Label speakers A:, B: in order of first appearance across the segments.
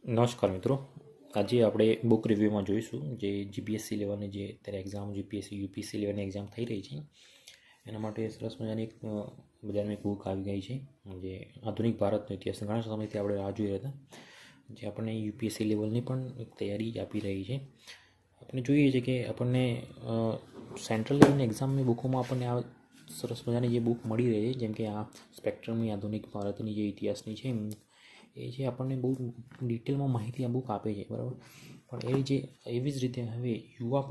A: નમસ્કાર મિત્રો, આજે આપણે બુક રિવ્યૂમાં જોઈશું જે જીપીએસસી લેવલની જે અત્યારે એક્ઝામ જીપીએસસી યુપીએસસી લેવલની એક્ઝામ થઈ રહી છે એના માટે સરસ મજાની એક બજારમાં એક બુક આવી ગઈ છે જે આધુનિક ભારતનો ઇતિહાસ. ઘણા સમયથી આપણે રાહ જોઈ રહ્યા હતા, જે આપણને યુપીએસસી લેવલની પણ એક તૈયારી આપી રહી છે. આપણે જોઈએ છીએ કે આપણને સેન્ટ્રલ લેવલની એક્ઝામની બુકોમાં આપણને આ સરસ મજાની જે બુક મળી રહી છે, જેમ કે આ સ્પેક્ટ્રમની આધુનિક ભારતની જે ઇતિહાસની છે એ જે આપણને બહુ ડિટેલમાં માહિતી આ બુક આપે છે, બરાબર. પણ એ જે એવી જ રીતે હવે યુવા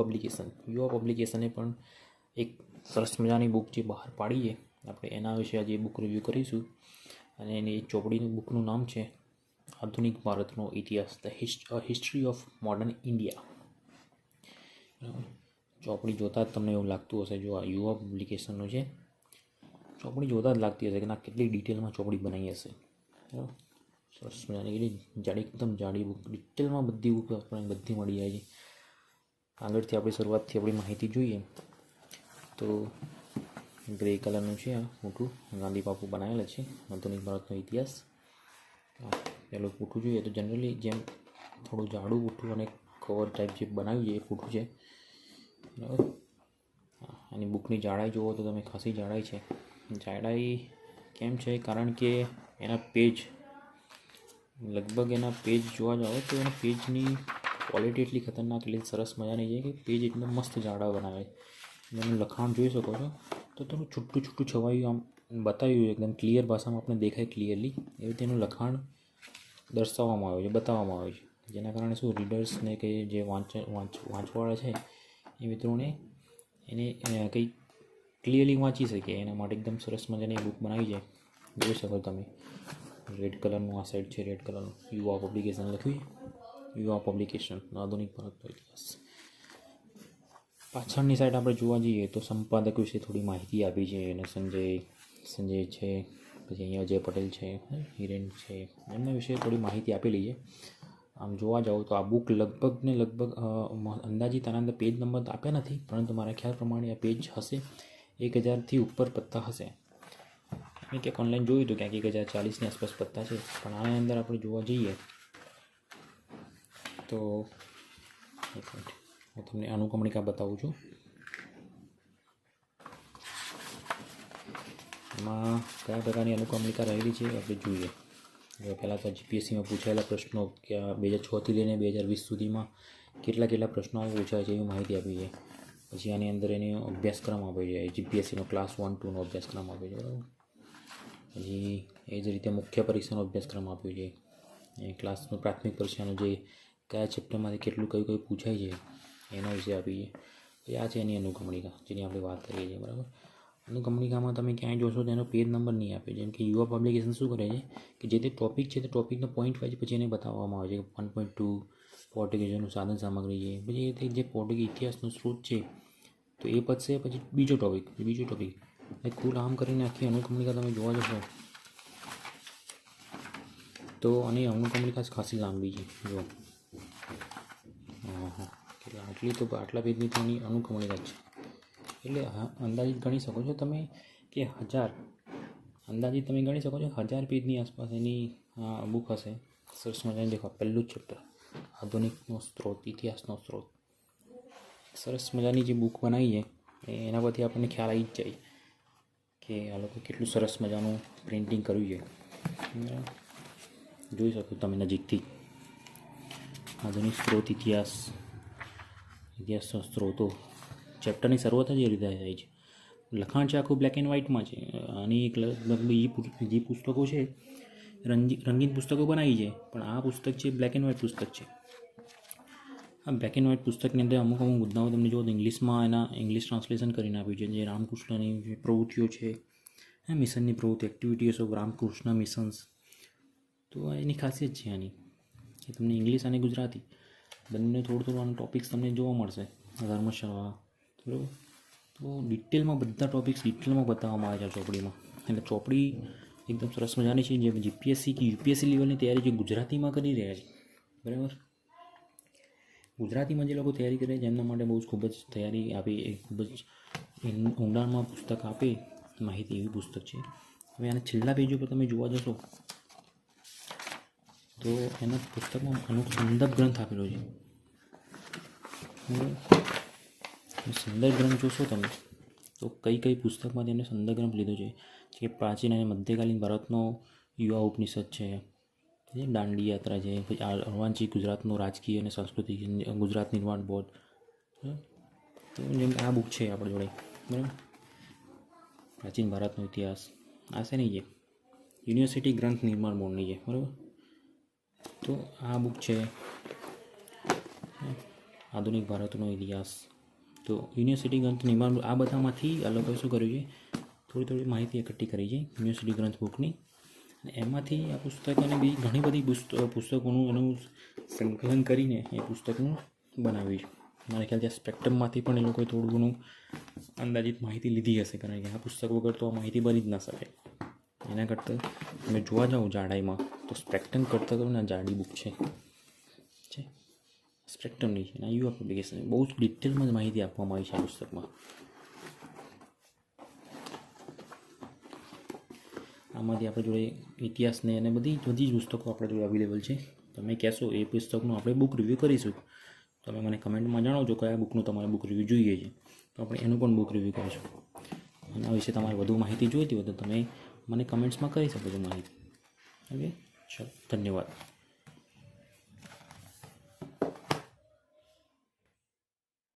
A: પબ્લિકેશને પણ એક સરસ મજાની બુક જે બહાર પાડી છે, આપણે એના વિશે આજે બુક રિવ્યૂ કરીશું. અને એની ચોપડીની બુકનું નામ છે આધુનિક ભારતનો ઇતિહાસ, the history of modern India. ચોપડી જોતાં જ તમને એવું લાગતું હશે, જો આ યુવા પબ્લિકેશનનું છે, ચોપડી જોતાં જ લાગતી હશે કે ના કેટલી ડિટેલમાં ચોપડી બનાવી હશે, બરાબર. સરસ મજાની કેટલી જાડી, એકદમ જાડી બુક, ડિટેલમાં બધી બુક આપણને બધી મળી જાય છે. આગળથી આપણી શરૂઆતથી આપણી માહિતી જોઈએ તો ગ્રે કલરનું છે, આ મોટું ગાંધી બાપુ બનાવેલા છે આધુનિક ભારતનો ઇતિહાસ. પહેલું પૂઠું જોઈએ તો જનરલી જેમ થોડું જાડું પૂઠું અને કવર ટાઈપ જે બનાવ્યું છે એ પૂઠું છે, બરાબર. અને બુકની જાડાઈ જુઓ તો તમે ખાસી જાડાઈ છે. જાડાઈ કેમ છે? કારણ કે એના પેજ લગભગ એના પેજ જોવા જાઓ તો એના પેજની ક્વોલિટી એટલી ખતરનાક, એટલી સરસ મજાની છે કે પેજ એકદમ મસ્ત જાડા બનાવે. એનું લખાણ જોઈ શકો છો તો થોડું છૂટું છૂટું છવાયું આમ બતાવ્યું, એકદમ ક્લિયર ભાષામાં આપણે દેખાય ક્લિયરલી એવી તેનું લખાણ દર્શાવવામાં આવ્યું છે, બતાવવામાં આવ્યું છે. જેના કારણે શું રીડર્સને કે જે વાંચવાવાળા છે એ મિત્રોને એને કંઈ ક્લિયરલી વાંચી શકે એના માટે એકદમ સરસ મજાની બુક બનાવી છે. જોઈ શકો તમે રેડ કલરનું આ સાઈડ છે, રેડ કલરનું યુવા પબ્લિકેશન લખ્યું છે, યુવા પબ્લિકેશન આધુનિક ભારતનો ઇતિહાસ. પાછળની સાઈડ આપણે જોવા જઈએ તો સંપાદક વિશે થોડી માહિતી આપી છે અને સંજય છે, પછી અહીંયા અજય પટેલ છે, હિરેન છે, એમના વિશે થોડી માહિતી આપેલી છે. આમ જોવા જાઓ તો આ બુક લગભગ અંદાજિત આના અંદર પેજ નંબર આપ્યા નથી, પરંતુ મારા ખ્યાલ પ્રમાણે આ પેજ હશે 1000થી ઉપર પત્તા હશે. મેં ક્યાંક ઓનલાઈન જોયું હતું, ક્યાંક 1040ની આસપાસ પત્તા છે. પણ આની અંદર આપણે જોવા જઈએ તો હું તમને અનુક્રમણિકા બતાવું છું. એમાં કયા પ્રકારની અનુક્રમણિકા રહેલી છે આપણે જોઈએ. પહેલાં તો જીપીએસસીમાં પૂછાયેલા પ્રશ્નો કે 2006થી લઈને 2020 સુધીમાં કેટલા પ્રશ્નો પૂછાય છે એવી માહિતી આપી છે. પછી આની અંદર એનો અભ્યાસક્રમ આપ્યો છે, જીપીએસસીનો ક્લાસ 1-2નો અભ્યાસક્રમ આપ્યો છે, બરાબર. પછી એ જ રીતે મુખ્ય પરીક્ષાનો અભ્યાસક્રમ આપ્યો છે. એ ક્લાસનો પ્રાથમિક પરીક્ષાનો જે કયા ચેપ્ટરમાંથી કેટલું કયું પૂછાય છે એના વિશે આપી છે. પછી આ છે એની અનુક્રમણિકા જેની આપણે વાત કરીએ છીએ, બરાબર. અનુક્રમણિકામાં તમે ક્યાંય જોશો તો એનો પેજ નંબર નહીં આપે. જેમ કે યુવા પબ્લિકેશન શું કરે છે કે જે તે ટોપિક છે તે ટોપિકનો પોઈન્ટ વાઇઝ પછી એને બતાવવામાં આવે છે. 1.2 પોર્ટુગીઝનું સાધન સામગ્રી છે, પછી એ જે પોર્ટુગીઝ ઇતિહાસનો સ્ત્રોત છે તો એ પતશે, પછી બીજો ટોપિક એ કુલ આમ કરીને આખી અનુક્રમણિકા તમે જોવા જશો તો આની અનુક્રમણિકા ખાસી લાંબી છે. જો આટલા પેજની તો એની અનુક્રમણિકા છે. એટલે અંદાજિત ગણી શકો છો તમે કે 1000 પેજની આસપાસ એની બુક હશે. સરસ મજાની દેખો, પહેલું જ ચેપ્ટર આધુનિકનો સ્ત્રોત, ઇતિહાસનો સ્ત્રોત. સરસ મજાની જે બુક બનાવી છે એના પરથી આપણને ખ્યાલ આવી જ જાય કે આ લોકો કેટલું સરસ મજાનું પ્રિન્ટિંગ કર્યું છે. જોઈ શકો તમે નજીકથી આધુનિક સ્ત્રોત, ઇતિહાસના સ્ત્રોતો. ચેપ્ટરની શરૂઆત જ એ રીતે થાય છે. લખાણ છે આખું બ્લેક એન્ડ વ્હાઇટમાં છે. આની એક લગભગ જે પુસ્તકો છે રંગીન પુસ્તકો બનાવી છે, પણ આ પુસ્તક છે બ્લેક એન્ડ વ્હાઇટ પુસ્તક છે. આ બ્લેક એન્ડ વ્હાઇટ પુસ્તકની અંદર અમુક મુદ્દાઓ તમને જો ઇંગ્લિશમાં ઇંગ્લિશ ટ્રાન્સલેશન કરીને આપ્યું છે. જે રામકૃષ્ણની જે પ્રવૃત્તિઓ છે, મિશનની પ્રવૃત્તિ, એક્ટિવિટીઝ ઓફ રામકૃષ્ણ મિશન્સ. તો એની ખાસિયત છે આની કે તમને ઇંગ્લિશ અને ગુજરાતી બંને થોડું આનું ટૉપિક્સ તમને જોવા મળશે. ધર્મશાળા, બરાબર. તો ડિટેલમાં બધા ટૉપિક્સ ડિટેલમાં બતાવવામાં આવે છે ચોપડીમાં. એટલે ચોપડી એકદમ સરસ મજાની છે. જે જીપીએસસી કે યુપીએસસી લેવલની તૈયારી જે ગુજરાતીમાં કરી રહ્યા છે, બરાબર. ગુજરાતીમાં જે લોકો તૈયારી કરે છે એમના માટે બહુ જ ખૂબ જ તૈયારી આપી, એ ખૂબ જ ઊંડાણમાં પુસ્તક આપે માહિતી એવી પુસ્તક છે. હવે આના છેલ્લા પેજો પર તમે જોવા જશો તો એના પુસ્તકમાં અમુક સંદર્ભ ગ્રંથ આપેલો છે. સંદર્ભ ગ્રંથ જોશો તમે તો કઈ પુસ્તકમાંથી એમને સંદર્ભ ગ્રંથ લીધો છે કે પ્રાચીન અને મધ્યકાલીન ભારતનો યુવા ઉપનિષદ છે, દાંડી યાત્રા છે, પછી હનુમાનજી ગુજરાતનો રાજકીય અને સાંસ્કૃતિક ગુજરાત નિર્માણ બોર્ડ. તો જેમ આ બુક છે આપણી જોડે, બરાબર, પ્રાચીન ભારતનો ઇતિહાસ. આ છે નહીં, છે યુનિવર્સિટી ગ્રંથ નિર્માણ બોર્ડની છે, બરાબર. તો આ બુક છે આધુનિક ભારતનો ઇતિહાસ. તો યુનિવર્સિટી ગ્રંથ નિર્માણ, આ બધામાંથી આ લોકોએ શું કર્યું છે, થોડી માહિતી એકઠી કરી છે યુનિવર્સિટી ગ્રંથ બુકની. અને એમાંથી આ પુસ્તક અને બી ઘણી બધી પુસ્તકોનું એનું સંકલન કરીને એ પુસ્તકનું બનાવ્યું છે. મારા ખ્યાલથી આ સ્પેક્ટ્રમમાંથી પણ એ લોકોએ થોડું ઘણું અંદાજિત માહિતી લીધી હશે, કારણ કે આ પુસ્તક વગર તો આ માહિતી બની જ ના શકે. એના કરતાં તમે જોવા જાઓ જાડાઈમાં તો સ્પેક્ટ્રમ કરતાં તો આ જાડી બુક છે સ્પેક્ટ્રમની છે. આ યુવા પબ્લિકેશન બહુ જ ડિટેલમાં જ માહિતી આપવામાં આવી છે આ પુસ્તકમાં. આમાંથી આપણે જોડે ઇતિહાસને અને બધી જ પુસ્તકો આપણે જોડે અવેલેબલ છે. તમે કહેશો એ પુસ્તકનું આપણે બુક રિવ્યૂ કરીશું, તમે મને કમેન્ટમાં જણાવજો કયા બુકનું તમારે બુક રિવ્યૂ જોઈએ છે, તો આપણે એનું પણ બુક રિવ્યૂ કરીશું. એના વિશે તમારે વધુ માહિતી જોઈતી હોય તો તમે મને કમેન્ટ્સમાં કરી શકો છો માહિતી. ઓકે, ચાલો, ધન્યવાદ.